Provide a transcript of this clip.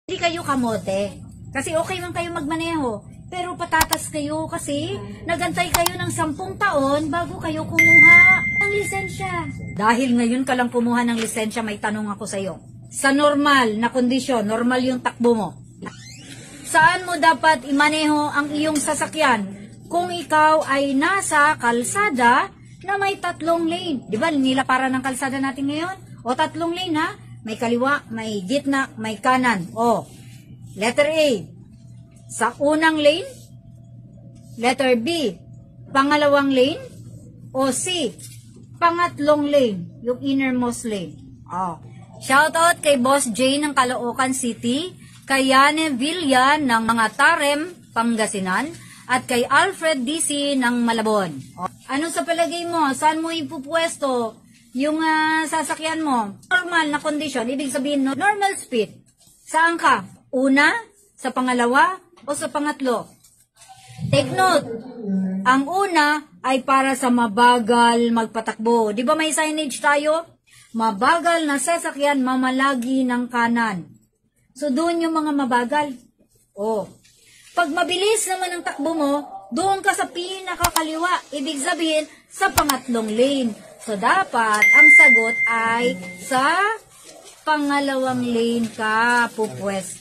Hindi kayo kamote. Kasi okay man kayo magmaneho. Pero patatas kayo kasi nagantay kayo ng 10 taon bago kayo kumuha ng lisensya. Dahil ngayon ka lang kumuha ng lisensya, may tanong ako sa iyo. Sa normal na kondisyon, normal yung takbo mo. Saan mo dapat imaneho ang iyong sasakyan kung ikaw ay nasa kalsada na may 3 lane? Di ba nilapara ng kalsada natin ngayon? O 3 lane ha? May kaliwa, may gitna, may kanan. O, letter A, sa unang lane. Letter B, pangalawang lane. O C, pangatlong lane, yung innermost lane. O, shoutout kay Boss J ng Caloocan City, kay Yane Villa ng mga Tarem, Pangasinan, at kay Alfred DC ng Malabon. O, ano sa palagay mo? Saan mo ipupwesto yung sasakyan mo? Normal na kondisyon, ibig sabihin normal speed. Saan ka? Una, sa pangalawa, o sa pangatlo? Take note, ang una ay para sa mabagal magpatakbo. Di ba may signage tayo? Mabagal na sasakyan, mamalagi ng kanan. So doon yung mga mabagal. O, pag mabilis naman ang takbo mo, doon ka sa pinakakaliwa. Ibig sabihin, sa pangatlong lane. So, dapat, ang sagot ay sa pangalawang lane ka pupwesto.